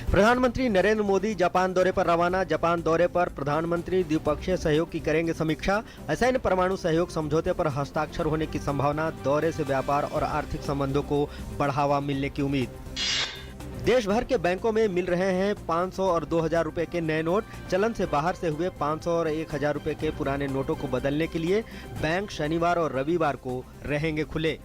प्रधानमंत्री नरेंद्र मोदी जापान दौरे पर रवाना। जापान दौरे पर प्रधानमंत्री द्विपक्षीय सहयोग की करेंगे समीक्षा। असैन्य परमाणु सहयोग समझौते पर हस्ताक्षर होने की संभावना। दौरे से व्यापार और आर्थिक संबंधों को बढ़ावा मिलने की उम्मीद। देश भर के बैंकों में मिल रहे हैं 500 और 2000 रुपए के नए नोट। चलन से बाहर से हुए 500 और 1000 रुपए के पुराने नोटों को बदलने के लिए बैंक शनिवार और रविवार को रहेंगे खुले।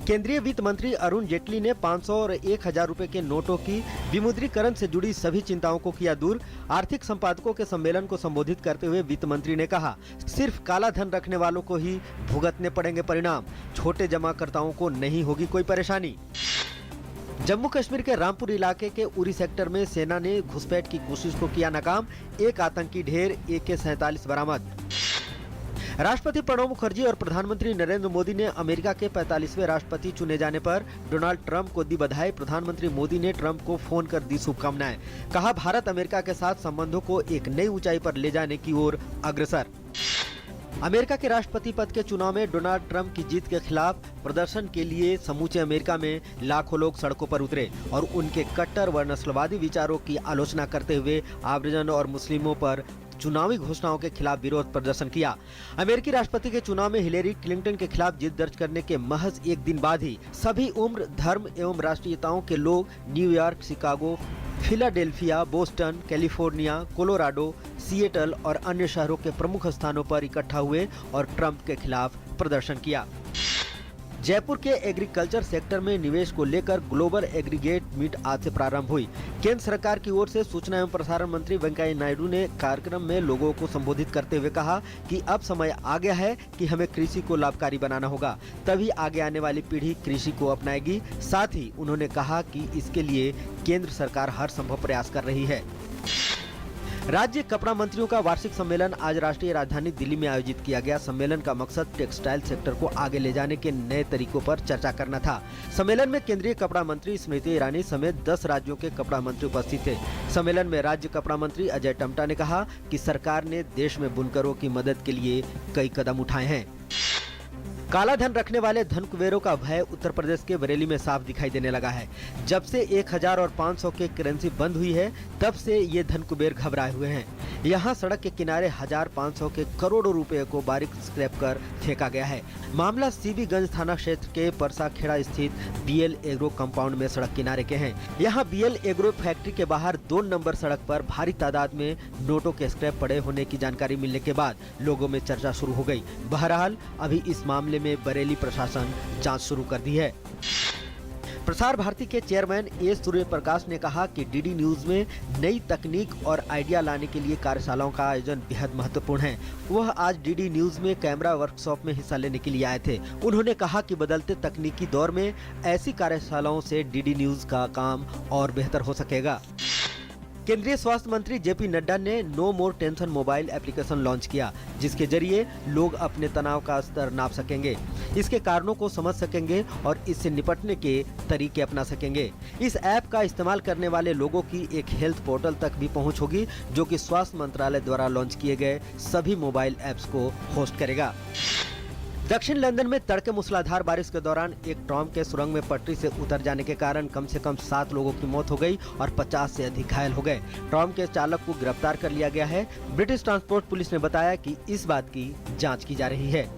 केंद्रीय वित्त मंत्री अरुण जेटली ने 500 और 1000 रुपए के नोटों की विमुद्रीकरण से जुड़ी सभी चिंताओं को किया दूर। आर्थिक संपादकों के सम्मेलन को संबोधित करते हुए वित्त मंत्री ने कहा, सिर्फ काला धन रखने वालों को ही भुगतने पड़ेंगे परिणाम, छोटे जमाकर्ताओं को नहीं होगी कोई परेशानी। जम्मू कश्मीर के रामपुर इलाके के उरी सेक्टर में सेना ने घुसपैठ की कोशिश को किया नाकाम। एक आतंकी ढेर AK-47 बरामद। राष्ट्रपति प्रणब मुखर्जी और प्रधानमंत्री नरेंद्र मोदी ने अमेरिका के 45वें राष्ट्रपति चुने जाने पर डोनाल्ड ट्रंप को दी बधाई। प्रधानमंत्री मोदी ने ट्रंप को फोन कर दी शुभकामनाएं। कहा, भारत अमेरिका के साथ संबंधों को एक नई ऊंचाई पर ले जाने की ओर अग्रसर। अमेरिका के राष्ट्रपति पद के चुनाव में डोनाल्ड ट्रंप की जीत के खिलाफ प्रदर्शन के लिए समूचे अमेरिका में लाखों लोग सड़कों पर उतरे और उनके कट्टर व नस्लवादी विचारों की आलोचना करते हुए आब्रिजन और मुस्लिमों पर चुनावी घोषणाओं के खिलाफ विरोध प्रदर्शन किया। अमेरिकी राष्ट्रपति के चुनाव में हिलेरी क्लिंटन के खिलाफ जीत दर्ज करने के महज एक दिन बाद ही सभी उम्र, धर्म एवं राष्ट्रीयताओं के लोग New York, Chicago, Philadelphia, Boston, California, Colorado, Seattle और अन्य शहरों के प्रमुख स्थानों पर इकट्ठा हुए और ट्रंप के खिलाफ प्रदर्शन किया। जयपुर के एग्रीकल्चर सेक्टर में निवेश को लेकर ग्लोबल एग्रीगेट मीट आज से प्रारंभ हुई। केंद्र सरकार की ओर से सूचना एवं प्रसारण मंत्री वेंकैया नायडू ने कार्यक्रम में लोगों को संबोधित करते हुए कहा कि अब समय आ गया है कि हमें कृषि को लाभकारी बनाना होगा, तभी आगे आने वाली पीढ़ी कृषि को अपनाएगी। साथ ही उन्होंने कहा कि इसके लिए केंद्र सरकार हर संभव प्रयास कर रही है। राज्य कपड़ा मंत्रियों का वार्षिक सम्मेलन आज राष्ट्रीय राजधानी दिल्ली में आयोजित किया गया। सम्मेलन का मकसद टेक्सटाइल सेक्टर को आगे ले जाने के नए तरीकों पर चर्चा करना था। सम्मेलन में केंद्रीय कपड़ा मंत्री स्मृति ईरानी समेत 10 राज्यों के कपड़ा मंत्री उपस्थित थे। सम्मेलन में राज्य कपड़ा मंत्री अजय टम्टा ने कहा कि सरकार ने देश में बुनकरों की मदद के लिए कई कदम उठाए हैं। काला धन रखने वाले धन कुबेरों का भय उत्तर प्रदेश के बरेली में साफ दिखाई देने लगा है। जब से 1000 और 500 के करेंसी बंद हुई है, तब से ये धन कुबेर घबराए हुए हैं। यहाँ सड़क के किनारे 1500 के करोड़ों रुपए को बारीक स्क्रैप कर फेंका गया है। मामला सीबीगंज थाना क्षेत्र के परसा खेड़ा स्थित BL एग्रो कंपाउंड में सड़क किनारे के हैं। यहाँ BL एग्रो फैक्ट्री के बाहर 2 नंबर सड़क पर भारी तादाद में नोटों के स्क्रैप पड़े होने की जानकारी मिलने के बाद लोगों में चर्चा शुरू हो गई। बहरहाल अभी इस मामले में बरेली प्रशासन जांच शुरू कर दी है। प्रसार भारती के चेयरमैन A सूर्य प्रकाश ने कहा कि DD न्यूज में नई तकनीक और आइडिया लाने के लिए कार्यशालाओं का आयोजन बेहद महत्वपूर्ण है। वह आज DD न्यूज में कैमरा वर्कशॉप में हिस्सा लेने के लिए आए थे। उन्होंने कहा कि बदलते तकनीकी दौर में ऐसी कार्यशालाओं से DD न्यूज का काम और बेहतर हो सकेगा। केंद्रीय स्वास्थ्य मंत्री JP नड्डा ने no more tension mobile application launch किया, जिसके जरिए लोग अपने तनाव का स्तर नाप सकेंगे, इसके कारणों को समझ सकेंगे और इससे निपटने के तरीके अपना सकेंगे। इस ऐप का इस्तेमाल करने वाले लोगों की एक हेल्थ पोर्टल तक भी पहुंच होगी, जो कि स्वास्थ्य मंत्रालय द्वारा लॉन्च किए गए सभी मोबाइल ऐप्स को होस्ट करेगा। दक्षिण लंदन में तड़के मूसलाधार बारिश के दौरान एक ट्राम के सुरंग में पटरी से उतर जाने के कारण कम से कम 7 लोगों की मौत हो गई और 50 से अधिक घायल हो गए। ट्राम के चालक को गिरफ्तार कर लिया गया है। ब्रिटिश ट्रांसपोर्ट पुलिस ने बताया कि इस बात की जांच की जा रही है।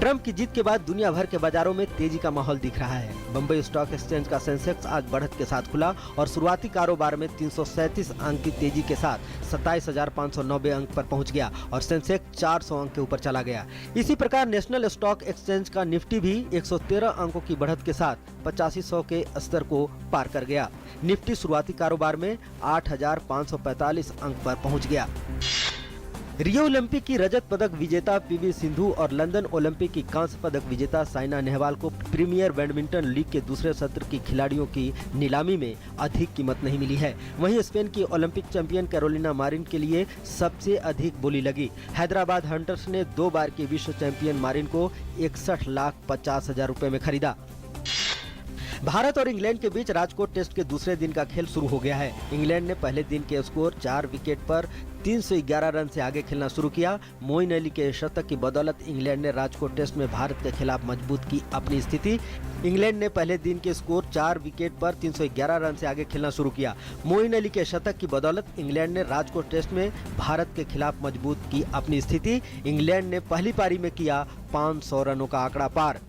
ट्रंप की जीत के बाद दुनिया भर के बाजारों में तेजी का माहौल दिख रहा है। बम्बई स्टॉक एक्सचेंज का सेंसेक्स आज बढ़त के साथ खुला और शुरुआती कारोबार में 337 अंक की तेजी के साथ 27,590 अंक पर पहुंच गया और सेंसेक्स 400 अंक के ऊपर चला गया। इसी प्रकार नेशनल स्टॉक एक्सचेंज का निफ्टी भी 113 अंकों की बढ़त के साथ 8500 के स्तर को पार कर गया। निफ्टी शुरुआती कारोबार में 8,545 अंक पर पहुँच गया। रियो ओलंपिक की रजत पदक विजेता PV सिंधु और लंदन ओलंपिक की कांस्य पदक विजेता साइना नेहवाल को प्रीमियर बैडमिंटन लीग के दूसरे सत्र की खिलाड़ियों की नीलामी में अधिक कीमत नहीं मिली है। वहीं स्पेन की ओलंपिक चैंपियन कैरोलिना मारिन के लिए सबसे अधिक बोली लगी। हैदराबाद हंटर्स ने 2 बार की विश्व चैंपियन मारिन को 61,50,000 रुपए में खरीदा। भारत और इंग्लैंड के बीच राजकोट टेस्ट के दूसरे दिन का खेल शुरू हो गया है। इंग्लैंड ने पहले दिन के स्कोर 4 विकेट पर 311 रन से आगे खेलना शुरू किया। मोइन अली के शतक की बदौलत इंग्लैंड ने राजकोट टेस्ट में भारत के खिलाफ मजबूत की अपनी स्थिति। इंग्लैंड ने पहले दिन के स्कोर 4 विकेट पर 311 रन से आगे खेलना शुरू किया। मोइन अली के शतक की बदौलत इंग्लैंड ने राजकोट टेस्ट में भारत के खिलाफ मजबूत की अपनी स्थिति। इंग्लैंड ने पहली पारी में किया 500 रनों का आंकड़ा पार।